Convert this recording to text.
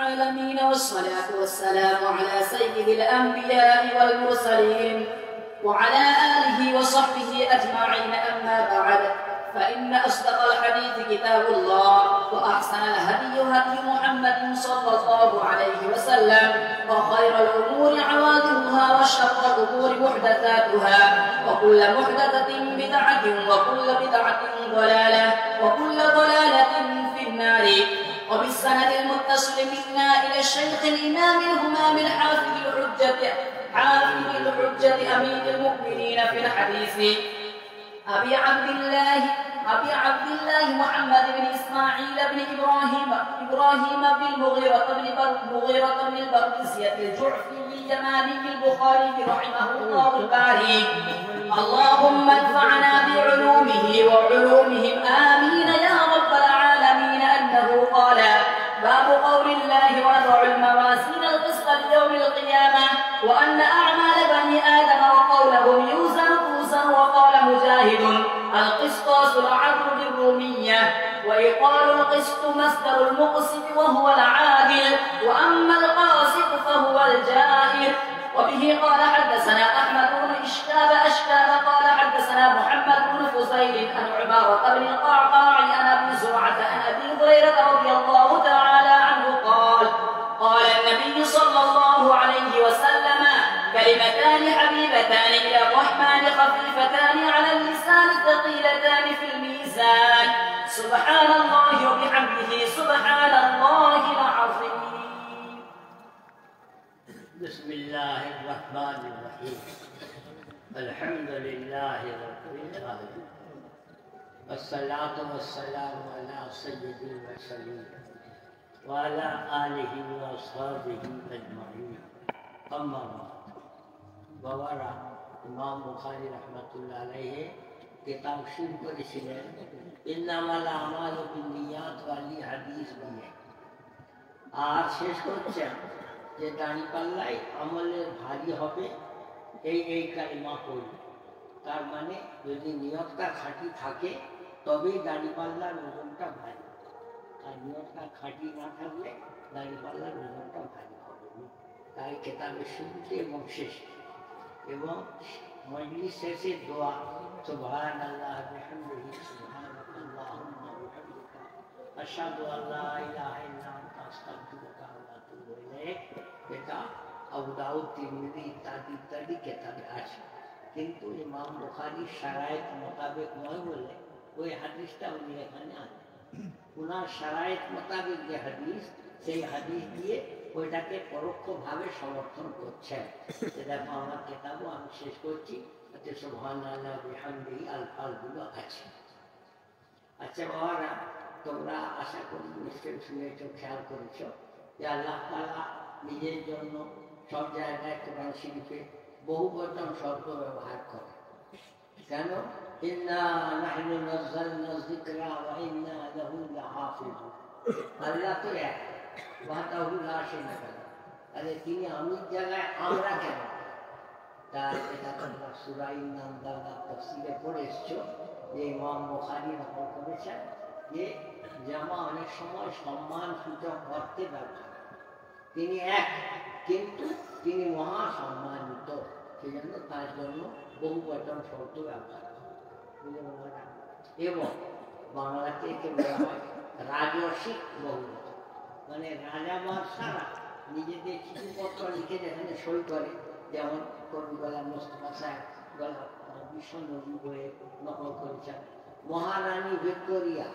العالمين والصلاة والسلام على سيد الأنبياء والمرسلين وعلى آله وصحبه أجمعين أما بعد فإن أصدق الحديث كتاب الله وأحسن الهدي هدي محمد صلى الله عليه وسلم وخير الأمور عوادها وشر الأمور محدثاتها وكل محدثة بدعة وكل بدعة ضلالة وكل ضلالة في النار وبالسند المتصل منا إلى الشيخ الإمام الهمام الحافظ الحجة أمين المؤمنين في الحديث أبي عبد الله محمد بن إسماعيل بن إبراهيم بن المغيرة بن البرمسية الجعفي اليماني البخاري رحمه الله الباري. اللهم انفعنا بعلومه وعلومهم آمين يا رب العالمين. أنه قال: باب قول الله: ونضع الموازين القسط ليوم القيامة وأن أعمال بني آدم وقولهم يوزن. وقال مجاهد: القسطاس العدل بالرومية، ويقال القسط مصدر المقسط وهو العادل، وأما القاسط فهو الجائر. وبه قال حدثنا أحمد بن أشكاب قال حدثنا محمد بن فزيل عن عمارة بن القعقاع عن أبي زرعة عن أبي هريرة رضي الله تعالى عنه قال: قال النبي صلى الله عليه وسلم: كلمتان حبيبتان إلى الرحمن خفيفتان على اللسان ثقيلتان في الميزان، سبحان الله وبحمده سبحان الله العظيم. بسم الله الرحمن الرحيم. الحمد لله رب العالمين، والصلاة والسلام على سيد المرسلين وعلى آله وأصحابه أجمعين. أما بعد، বাবারা ইমাম বুখারী রাহমাতুল্লাহ আলাইহি কিতাব শুরু করেছিলেন ইন্নামাল আমালু বিন্নিয়াত ওয়ালি হাদিস দিয়ে, আর শেষ করছেন যে দাঁড়িপাল্লাই আমলের ভারী হবে এই কালিমা পড়ি। তার মানে যদি নিয়তটা খাঁটি থাকে তবেই দাঁড়িপাল্লার ওজনটা ভারী, আর নিয়তটা খাঁটি না থাকলে দাঁড়িপাল্লার ওজনটা ভারী হবে। তাই কিতাবের শুরুতে এবং শেষে এবং মজলিস শেষে দোয়া সুবহানাল্লাহ বিহামদিহি সুবহানাল্লাহুম্মা ওয়া বিহামদিকা আশহাদু আল্লা ইলাহা ইল্লা আনতা আস্তাগফিরুকা ওয়া আতুবু ইলাইক। এটা আবু দাউদ, তিরমিজি ইত্যাদি কিতাবে আছে, কিন্তু ইমাম বুখারীর শারায়েত মোতাবেক নয় বলে ওই হাদিসটা উনি এখানে আনেন। ওনার শারায়েত মোতাবেক যে হাদিস, সেই হাদিস দিয়ে ওইটাকে পরোক্ষভাবে সমর্থন করছেন। দেখো আমার কিতাবও আমি শেষ করছি, সুবহানাল্লাহ বিহামদিহি আলফাজগুলো আছে। আচ্ছা বাবারা, তোমরা আশা করি নিশ্চয়ই শুনেছ, খেয়াল করেছ যে আল্লাহ তাআলা নিজের জন্য সব জায়গায় কোরআন শরীফে বহু বচন শব্দ ব্যবহার করে। কেন? ইন্না নাহনু নাযালনা যিকরা ওয়া ইন্না লাহু লাহাফিজুন। আল্লাহ তো এক, আরে তিনি আমির জায়গায় আমরা কেন? তার এটা তোমরা সূরা নামদার তাফসীরে পড়ে এসছো যে ইমাম বুখারী নকল করেছেন যে জামা অনেক সময় সম্মান সূচক অর্থে ব্যবহার। তিনি এক, কিন্তু তিনি মহা সম্মানিত, সেই জন্য তার জন্য বহু বচন শব্দ ব্যবহার করে। এবং বাংলাতে একে বলা হয় রাজসিক বহুবচন, মানে রাজা বাদশারা নিজেদের চিঠিপত্র লিখে যেখানে সই করে, যেমন কবি গোলাম মোস্তফা সাহেব বিশ্ব নবী বইয়ে নকল করেছেন। মহারানী ভিক্টোরিয়া